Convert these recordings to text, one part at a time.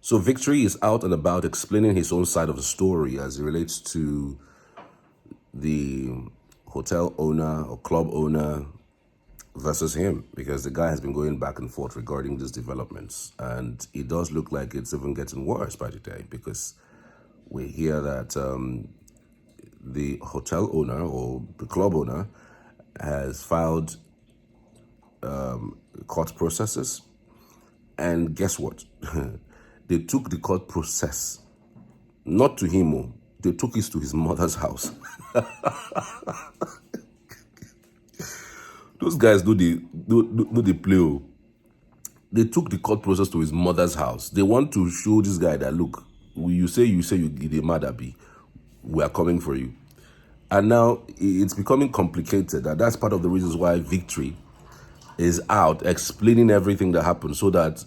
So Victory is out and about explaining his own side of the story as it relates to the hotel owner or club owner versus him, because the guy has been going back and forth regarding these developments, and it does look like it's even getting worse by the day, because we hear that the hotel owner or the club owner has filed court processes, and guess what? They took the court process not to him, they took it to his mother's house. Those guys do the play. They took the court process to his mother's house. They want to show this guy that, look, you say you the mad Abi, we are coming for you. And now it's becoming complicated. And that's part of the reasons why Victory is out explaining everything that happened so that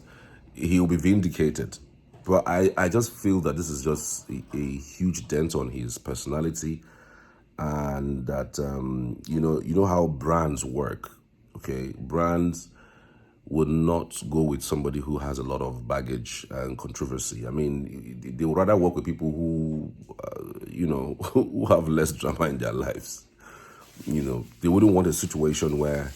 he'll be vindicated. But I just feel that this is just a huge dent on his personality, and that you know how brands work. Okay, brands would not go with somebody who has a lot of baggage and controversy. I mean, they would rather work with people who who have less drama in their lives. They wouldn't want a situation where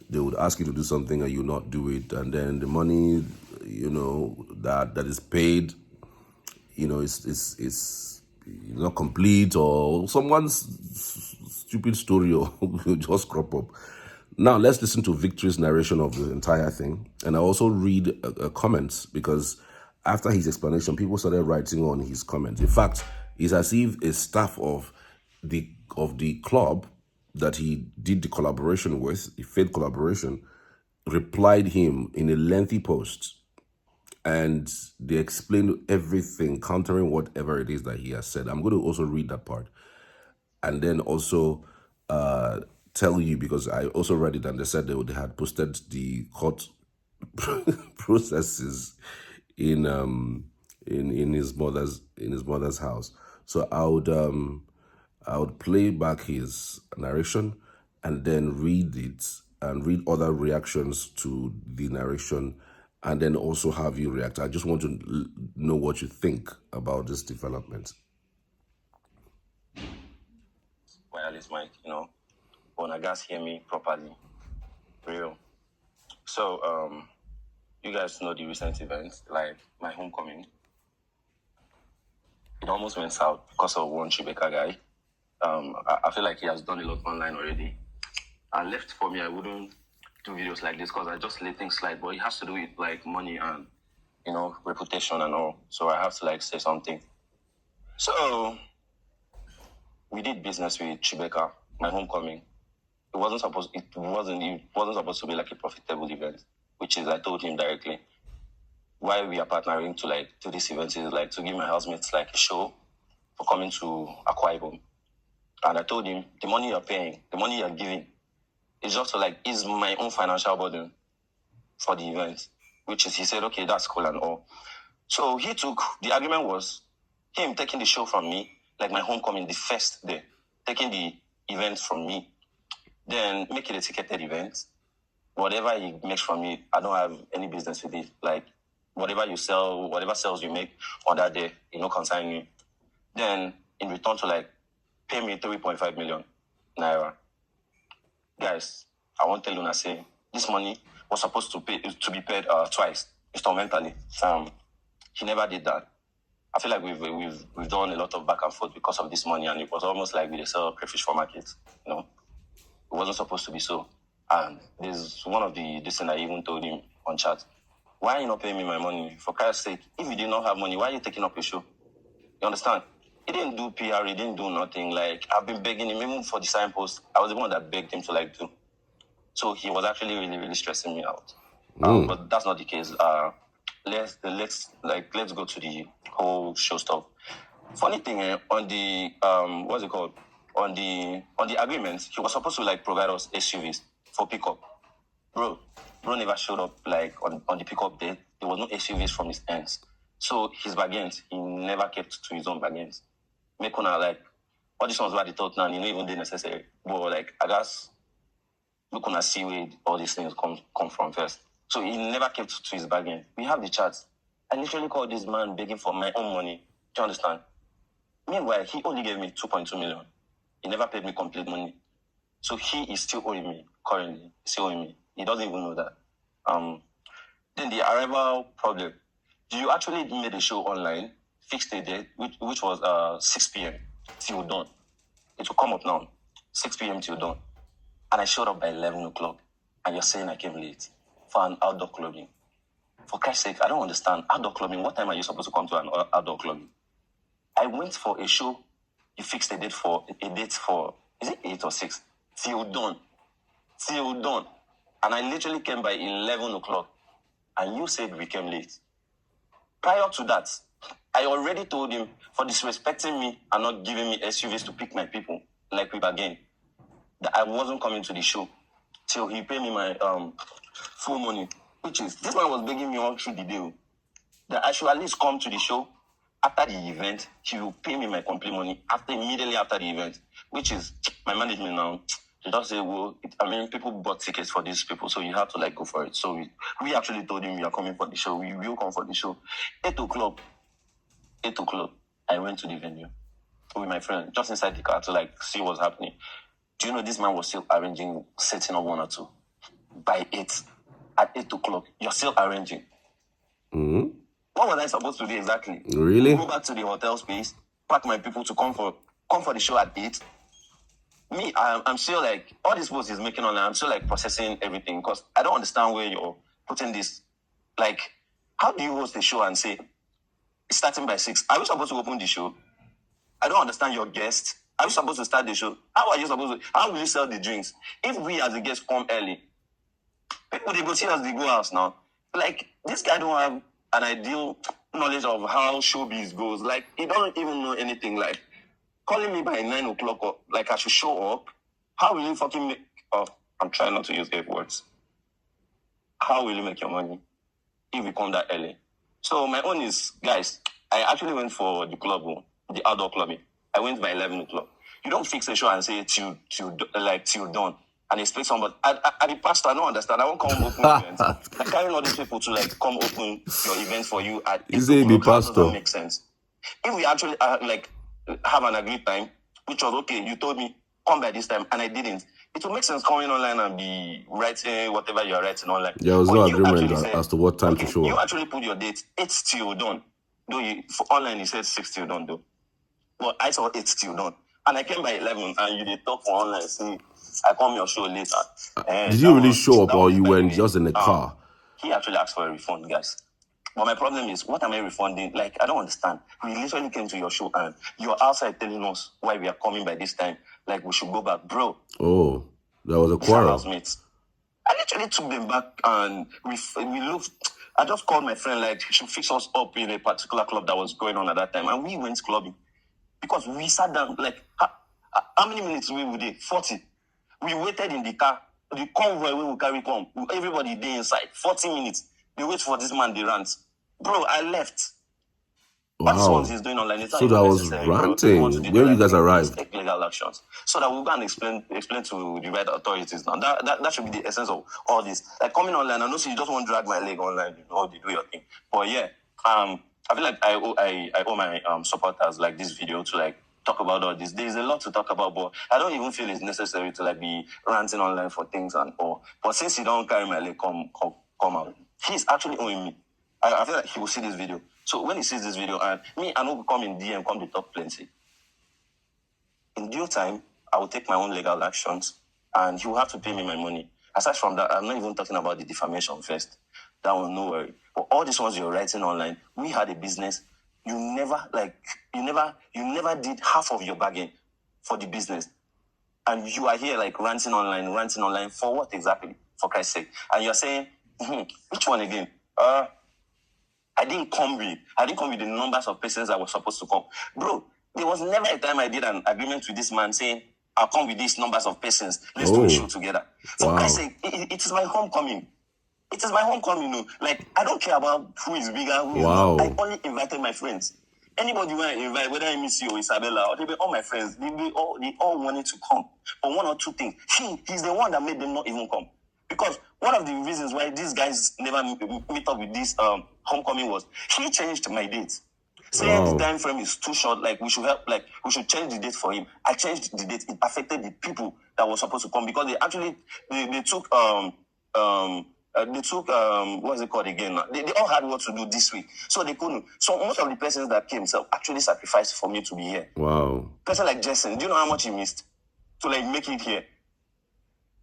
they would ask you to do something and you not do it, and then the money that is paid is not complete, or someone's stupid story or just crop up. Now let's listen to Victory's narration of the entire thing, and I also read comments, because after his explanation, people started writing on his comments. In fact, it's as if a staff of the club that he did the collaboration with, a failed collaboration, replied him in a lengthy post, and they explained everything, countering whatever it is that he has said. I'm going to also read that part, and then also tell you, because I also read it, and they said they had posted the court processes in his mother's house. So I would play back his narration and then read it and read other reactions to the narration, and then also have you react. I just want to know what you think about this development. Wireless mic, when I guys hear me properly, real. So, you guys know the recent events, like my homecoming. It almost went south because of one Chibeka guy. I feel like he has done a lot online already. And left for me, I wouldn't do videos like this because I just let things slide. But it has to do with like money and reputation and all. So I have to say something. So we did business with Chibeka, my homecoming. It wasn't supposed to be like a profitable event, which is I told him directly. Why we are partnering to this event is to give my housemates a show for coming to Akwa Ibom. And I told him the money you're paying, the money you're giving, is just to ease my own financial burden for the event. Which is, he said, okay, that's cool and all. So the argument was him taking the show from me, my homecoming, the first day, taking the event from me, then make it a ticketed event. Whatever he makes from me, I don't have any business with it. Whatever you sell, whatever sales you make on that day, consign me. Then in return to pay me 3.5 million naira. Guys, I want to tell you, say this money was supposed to be paid twice, instrumentally. He never did that. I feel like we've done a lot of back and forth because of this money, and it was almost like we sell crayfish for market. It wasn't supposed to be so. And there's one of this thing I even told him on chat. Why are you not paying me my money? For Christ's sake, if you did not have money, why are you taking up your show? You understand? He didn't do PR, he didn't do nothing. I've been begging him, even for the signpost, I was the one that begged him to do. So he was actually really, really stressing me out. But that's not the case. Let's go to the whole show stuff. Funny thing, on the what's it called? On the agreement, he was supposed to provide us SUVs for pickup. Bro never showed up on the pickup day. There was no SUVs from his ends. So his bargains, he never kept to his own bargains. Make una all these ones were the thought now, even the necessary. But I guess look on see where all these things come from first. So he never kept to his bargain. We have the charts. I literally called this man begging for my own money. Do you understand? Meanwhile, he only gave me 2.2 million. He never paid me complete money. So he is still owing me currently. He's still owing me. He doesn't even know that. Then the arrival problem. You actually made a show online, fixed a date, which was 6 p.m. till dawn. It will come up now, 6 p.m. till dawn. And I showed up by 11 o'clock. And you're saying I came late for an outdoor clubbing. For Christ's sake, I don't understand. Outdoor clubbing, what time are you supposed to come to an outdoor clubbing? I went for a show. You fixed a date for, is it 8 or 6? Till dawn. And I literally came by 11 o'clock. And you said we came late. Prior to that, I already told him, for disrespecting me and not giving me SUVs to pick my people, like we bargained, that I wasn't coming to the show till he paid me my full money. Which is, this man was begging me all through the day that I should at least come to the show. After the event, he will pay me my complete money immediately after the event. Which is, my management now, they just say, well, people bought tickets for these people, so you have to go for it. So we actually told him we are coming for the show. We will come for the show. 8 o'clock, I went to the venue with my friend, just inside the car to see what's happening. Do you know this man was still arranging, setting up 1 or 2? By 8, at 8 o'clock, you're still arranging. Mm-hmm. What was I supposed to do exactly? Really? Go back to the hotel space, pack my people to come for the show at 8. Me, I'm still all these posts he's making online, I'm still processing everything because I don't understand where you're putting this. How do you host the show and say it's starting by 6? Are you supposed to open the show? I don't understand your guests. Are you supposed to start the show? How will you sell the drinks? If we as a guest come early, people they go see us, they go house now. This guy don't have an ideal knowledge of how showbiz goes. He don't even know anything. Calling me by 9 o'clock, or I should show up. How will you fucking make? Oh, I'm trying not to use F words. How will you make your money if you come that early? So my own is, guys, I actually went for the club, the outdoor clubbing. I went by 11 o'clock. You don't fix a show and say till dawn and expect somebody. I the pastor, I don't understand. I won't come open events. Carrying all these people to come open your events for you at 8 Is it the o'clock. pastor? Doesn't make sense. If we actually have an agreed time, which was okay, you told me come by this time and I didn't, it will make sense coming online and be writing whatever you're writing online. There was no agreement as to what time to show You up. actually put your date 8 till dawn. Though for online you said 6 till dawn though. But I saw 8 till dawn. And I came by 11 and you did talk for online. See, I come your show later. Did you really show up or you went just in the car? He actually asked for a refund, guys. But my problem is, what am I refunding? I don't understand. We literally came to your show and you're outside telling us why we are coming by this time. We should go back. Bro. Oh, there was a quarrel. Housemates. I literally took them back and we looked. I just called my friend, she should fix us up in a particular club that was going on at that time. And we went clubbing. Because we sat down, how many minutes we were there? 40. We waited in the car. The convoy we will carry come. Everybody there inside. 40 minutes. They wait for this man, they rant. Bro, I left. Wow. What ones he's doing online? It's so that was ranting when you guys arrived. Take legal actions. So that we'll go and explain to the right authorities now. That should be the essence of all this. Coming online, I know you just want to drag my leg online, you do your thing. But yeah, I feel like I owe my supporters this video to talk about all this. There's a lot to talk about, but I don't even feel it's necessary to be ranting online for things and all. But since he don't carry my leg, come out. He's actually owing me. I feel like he will see this video. So when he sees this video, and me, I know come in DM, come to talk plenty. In due time, I will take my own legal actions, and he will have to pay me my money. Aside from that, I'm not even talking about the defamation first. That one, no worry. But all these ones you're writing online, we had a business. You never did half of your bargain for the business. And you are here ranting online for what exactly? For Christ's sake. And you're saying, which one again? I didn't come with the numbers of persons that were supposed to come. Bro, there was never a time I did an agreement with this man saying, I'll come with these numbers of persons. Let's do a show together. For Christ's sake, it is my homecoming. It is my homecoming, I don't care about who is bigger, who is not. I only invited my friends. Anybody when I invite, whether MC or Isabella, or they all my friends, they all wanted to come. But one or two things. He's the one that made them not even come. Because one of the reasons why these guys never meet up with this homecoming was he changed my date. Saying the time frame is too short, like we should change the date for him. I changed the date. It affected the people that were supposed to come because they actually they took what's it called again? They all had what to do this week, so they couldn't. So most of the persons that came actually sacrificed for me to be here. Wow. Person like Jason, do you know how much he missed to like make it here?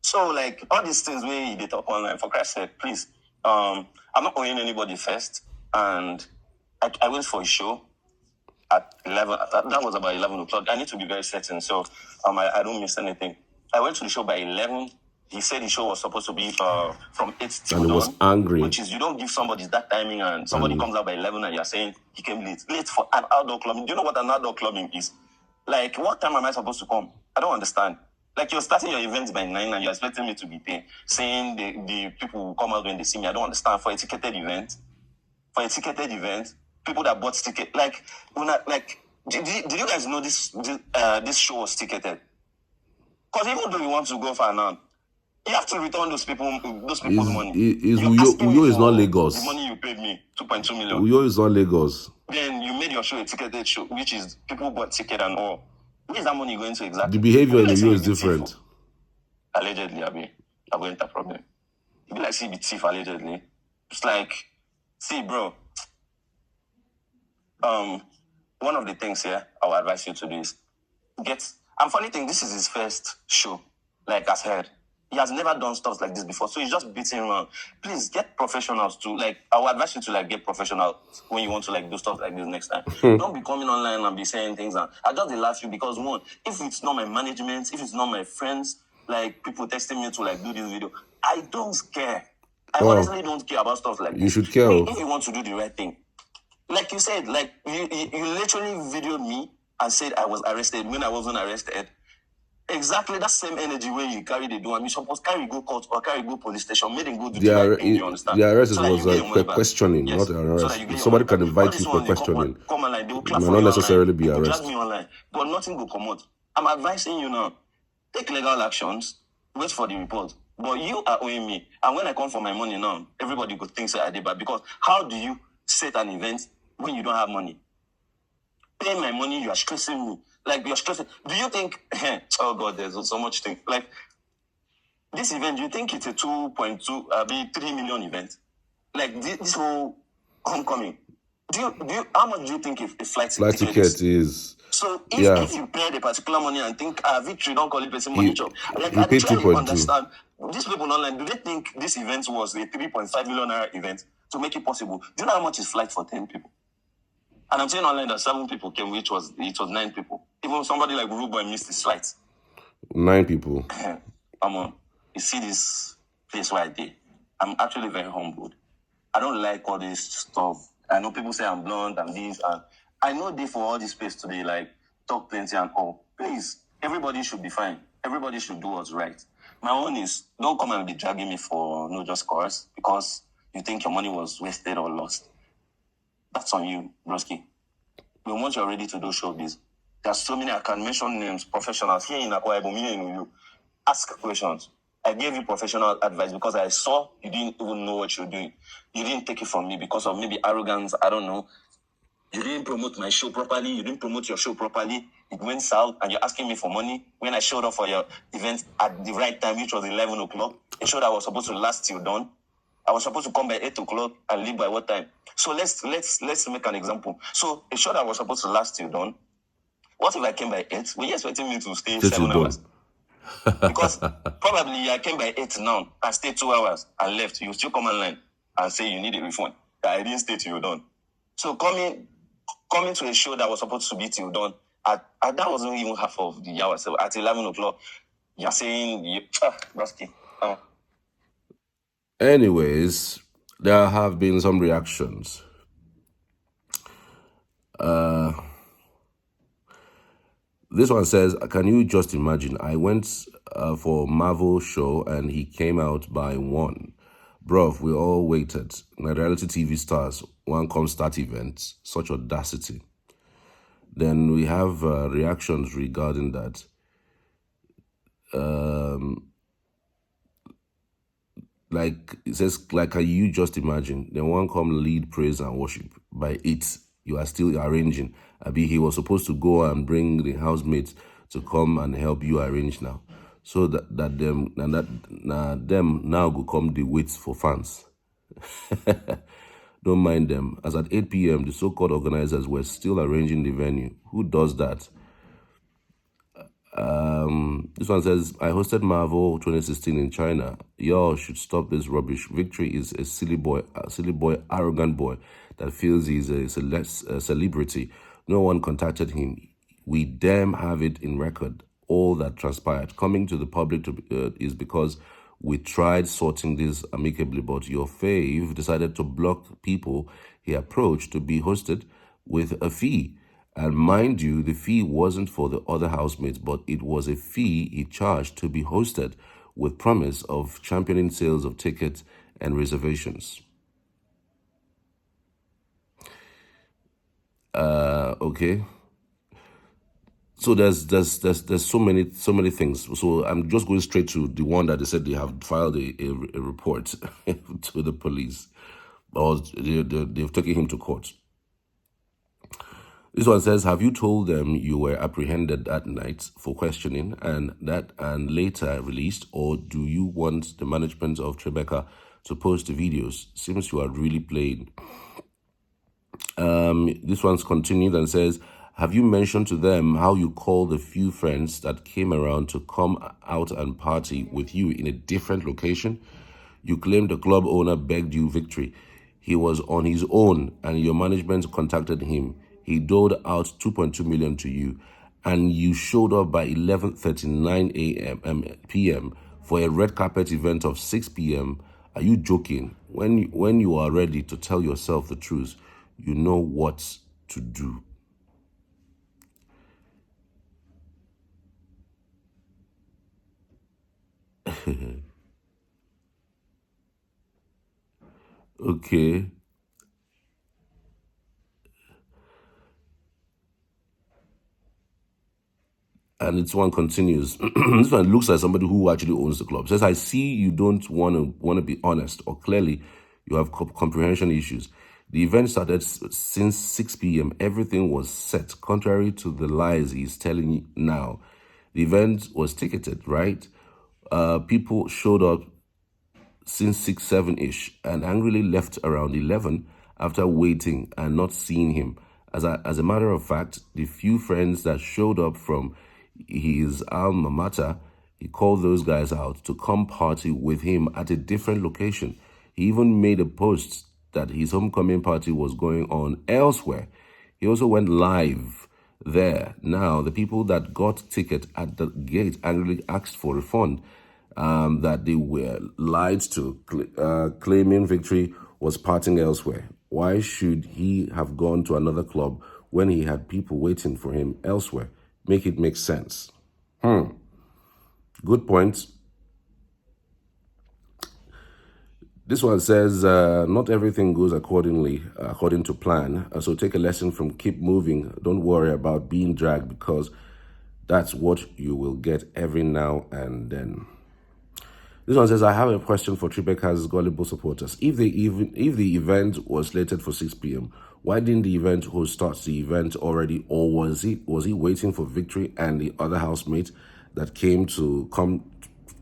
So like all these things where they talk online, for Christ's sake, please. I'm not owing anybody first, and I went for a show at 11. That was about 11 o'clock. I need to be very certain, so I don't miss anything. I went to the show by 11. He said the show was supposed to be from 8 till And he was angry. Which is, you don't give somebody that timing and somebody comes out by 11 and you're saying he came late. Late for an outdoor clubbing. Do you know what an outdoor clubbing is? Like, what time am I supposed to come? I don't understand. Like, you're starting your events by 9 and you're expecting me to be there, saying the people will come out when they see me. I don't understand. For a ticketed event, people that bought ticket, like, did you guys know this show was ticketed? Because even though you want to go for now, you have to return those people's money. Uyo is not Lagos. The money you paid me, 2.2 million. Uyo is not Lagos. Then you made your show a ticketed show, which is people bought ticket and all. Where is that money going to exactly? The behavior in Uyo is different. Allegedly, I'm going to problem. You be like, see, be thief allegedly. It's like, see, bro. One of the things here I would advise you to do is and funny thing, this is his first show, like as heard. He has never done stuff like this before, so he's just beating around. Please get professionals to I would advise you to get professionals when you want to do stuff like this next time. Don't be coming online and be saying things. And I just laugh you because one, if it's not my management, if it's not my friends, people texting me to do this video, I don't care. I honestly don't care about stuff like this. You should care. If you want to do the right thing, like you said, you literally videoed me and said I was arrested when I wasn't arrested. Exactly that same energy where you carry the do and you supposed carry go court or carry go police station, made them go do the right thing, you understand? The arrest was questioning, yes. Not an arrest. So somebody can invite you for questioning. Come online, they will You clap may for not you necessarily online. be People arrested. drag me online, but nothing will come out. I'm advising you now. Take legal actions, wait for the report. But you are owing me. And when I come for my money now, everybody could think I did bad. Because how do you set an event when you don't have money? Pay my money, you are stressing me. You're stressing. Do you think, oh God, there's so much thing. This event, do you think it's a 3 million event? This whole homecoming. How much do you think a flight ticket is? So if you pay the particular money and think victory, don't call it person money job. I try to understand. These people online, do they think this event was a 3.5 million naira event to make it possible? Do you know how much is flight for 10 people? And I'm saying online that 7 people came, it was 9 people. Even somebody like Rude Boy missed his flight. 9 people. You see this place where I did. I'm actually very humbled. I don't like all this stuff. I know people say I'm blonde and this, and I know they for all this space today, talk plenty and all. Please, everybody should be fine. Everybody should do what's right. My own is, don't come and be dragging me for no just cause because you think your money was wasted or lost. That's on you, broski. But once you're ready to do showbiz, there's so many, I can mention names, professionals here in Akwa Ibom, here in Uyo. Ask questions. I gave you professional advice because I saw you didn't even know what you're doing. You didn't take it from me because of maybe arrogance, I don't know. You didn't promote my show properly. You didn't promote your show properly. It went south and you're asking me for money when I showed up for your event at the right time, which was 11 o'clock. A show that was supposed to last till dawn. I was supposed to come by 8 o'clock and leave by what time? So let's make an example. So a show that was supposed to last till dawn, what if I came by 8? Were you expecting me to stay 7 hours? Because probably I came by 8 now and stayed 2 hours and left. You still come online and say you need a refund. I didn't stay till dawn. So coming to a show that was supposed to be till dawn, that wasn't even half of the hour. So at 11 o'clock, you're saying, Brosky. Anyways, there have been some reactions. This one says, can you just imagine? I went for Marvel show and he came out by 1. Bruv, we all waited. My reality TV stars, one come start events. Such audacity. Then we have reactions regarding that. Like it says, like can you just imagine? Then one come lead praise and worship. By 8, you are still arranging. Abi, he was supposed to go and bring the housemates to come and help you arrange now. So that them and that them now go come the wait for fans. Don't mind them. As at 8 p.m., the so-called organizers were still arranging the venue. Who does that? This one says, I hosted Marvel 2016 in China. Y'all should stop this rubbish. Victory is a silly boy, arrogant boy that feels he's a celebrity. No one contacted him. We damn have it in record. All that transpired. Coming to the public is because we tried sorting this amicably, but your fave decided to block people he approached to be hosted with a fee. And mind you, the fee wasn't for the other housemates, but it was a fee he charged to be hosted with promise of championing sales of tickets and reservations. Okay. So there's so many things. So I'm just going straight to the one that they said they have filed a report to the police, or they've taken him to court. This one says, have you told them you were apprehended that night for questioning and later released, or do you want the management of Tribeca to post the videos? Seems you are really playing. This one's continued and says, have you mentioned to them how you called the few friends that came around to come out and party with you in a different location? You claimed the club owner begged you victory. He was on his own and your management contacted him. He doled out 2.2 million to you, and you showed up by 11:39 p.m. for a red carpet event of 6 p.m. Are you joking? When you are ready to tell yourself the truth, you know what to do. Okay. And this one continues. This one looks like somebody who actually owns the club. Says, I see you don't want to be honest, or clearly you have comprehension issues. The event started since 6 p.m. Everything was set, contrary to the lies he's telling you now. The event was ticketed, right? People showed up since 6, 7-ish and angrily left around 11 after waiting and not seeing him. As a matter of fact, the few friends that showed up from his alma mater, he called those guys out to come party with him at a different location. He even made a post that his homecoming party was going on elsewhere. He also went live there. Now, the people that got ticket at the gate angrily asked for refund, that they were lied to, claiming victory was partying elsewhere. Why should he have gone to another club when he had people waiting for him elsewhere? Make it make sense. Good point. This one says, not everything goes according to plan. So take a lesson from keep moving. Don't worry about being dragged, because that's what you will get every now and then. This one says, I have a question for Tribeca's gullible supporters. If the event was slated for 6 p.m., why didn't the event host start the event already, or was he waiting for Victory and the other housemate that came to come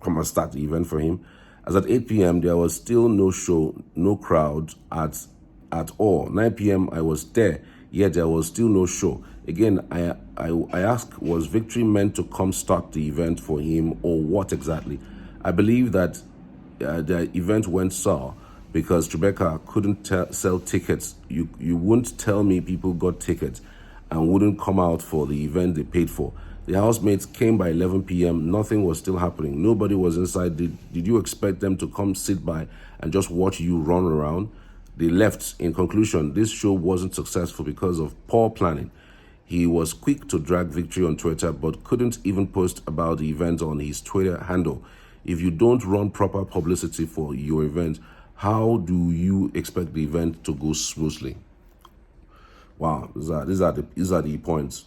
and start the event for him? As at 8 p.m., there was still no show, no crowd at all. 9 p.m., I was there, yet there was still no show. Again, I ask, was Victory meant to come start the event for him, or what exactly? I believe that the event went sour because Tribeca couldn't sell tickets. You wouldn't tell me people got tickets and wouldn't come out for the event they paid for. The housemates came by 11 p.m. Nothing was still happening. Nobody was inside. Did you expect them to come sit by and just watch you run around? They left. In conclusion, this show wasn't successful because of poor planning. He was quick to drag Victory on Twitter, but couldn't even post about the event on his Twitter handle. If you don't run proper publicity for your event, how do you expect the event to go smoothly? Wow, these are the points.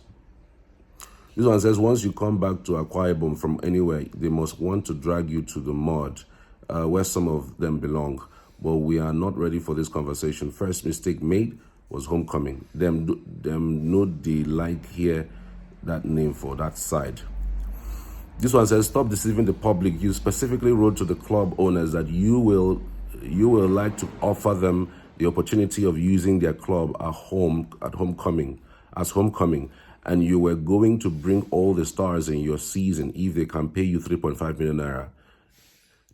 This one says, once you come back to Akwa Ibom from anywhere, they must want to drag you to the mud. where some of them belong. But we are not ready for this conversation. First mistake made was homecoming. Them know they like hear that name for that side. This one says, stop deceiving the public. You specifically wrote to the club owners that you will like to offer them the opportunity of using their club at homecoming, and you were going to bring all the stars in your season if they can pay you 3.5 million naira.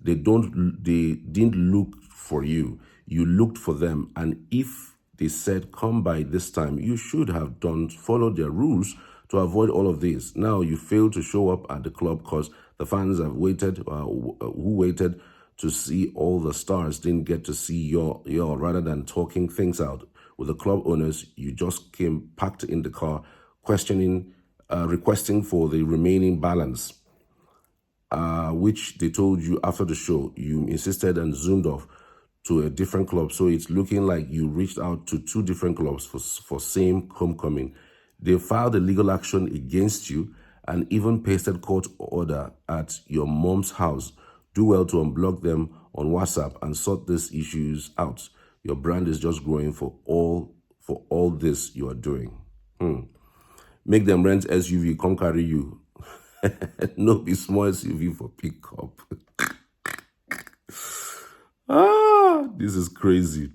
They didn't look for you. You looked for them, and if they said come by this time, you should have followed their rules to avoid all of this. Now you failed to show up at the club because the fans have waited, who waited to see all the stars didn't get to see your rather than talking things out with the club owners. You just came packed in the car, requesting for the remaining balance, which they told you after the show. You insisted and zoomed off to a different club. So it's looking like you reached out to 2 different clubs for same homecoming. They filed a legal action against you and even pasted court order at your mom's house. Do well to unblock them on WhatsApp and sort these issues out. Your brand is just growing for all this you are doing. Make them rent SUV, come carry you. No be small SUV for pickup. This is crazy.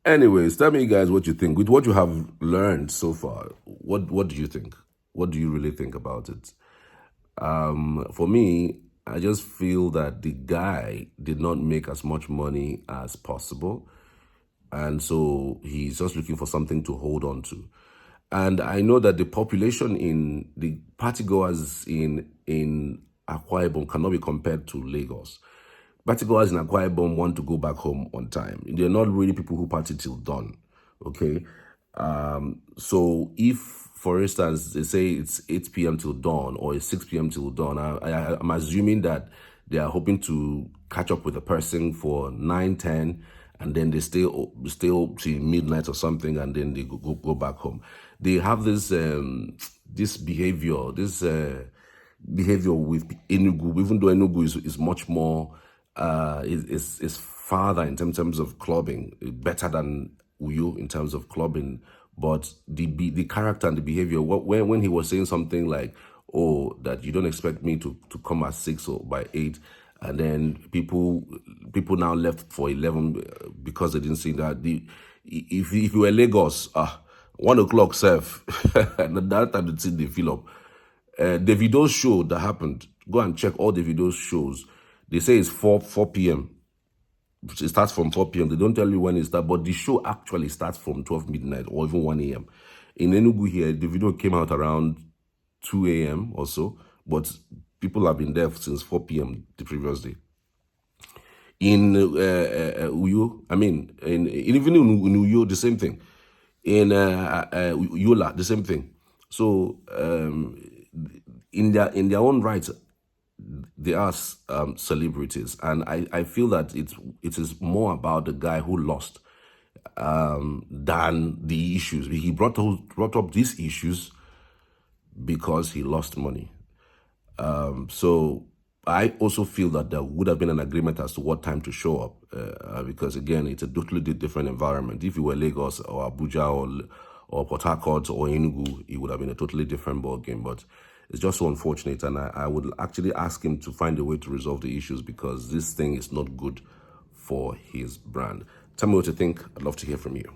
Anyways, tell me, guys, what you think. With what you have learned so far, what do you think? What do you really think about it? For me, I just feel that the guy did not make as much money as possible. And so he's just looking for something to hold on to. And I know that the population in the partygoers in Akwa Ibom cannot be compared to Lagos. Partygoers in Akwa Ibom want to go back home on time. They're not really people who party till dawn, okay? So if, for instance, they say it's 8 p.m. till dawn or it's 6 p.m. till dawn, I'm assuming that they are hoping to catch up with a person for 9, 10, and then they stay till midnight or something, and then they go back home. They have this behavior with Enugu, even though Enugu is much more is farther in terms of clubbing, better than Uyo in terms of clubbing, but the character and the behavior. When he was saying something like, "Oh, that you don't expect me to come at 6 or by 8." And then people now left for 11 because they didn't see that. If you were Lagos, 1 o'clock serve, and that time they fill up. Davido's show that happened, go and check all Davido's shows. They say it's 4 p.m. It starts from 4 p.m. They don't tell you when it starts, but the show actually starts from 12 midnight or even 1 a.m. In Enugu here, the video came out around 2 a.m. or so, but people have been there since 4 p.m. the previous day. In Uyo, even in Uyo, the same thing. In Yola, the same thing. So in their own right, they are celebrities, and I feel that it is more about the guy who lost than the issues. He brought up these issues because he lost money. So I also feel that there would have been an agreement as to what time to show up, because again, it's a totally different environment. If you were Lagos or Abuja or Port Harcourt or Enugu, it would have been a totally different ball game. But it's just so unfortunate, and I would actually ask him to find a way to resolve the issues, because this thing is not good for his brand. Tell me what you think. I'd love to hear from you.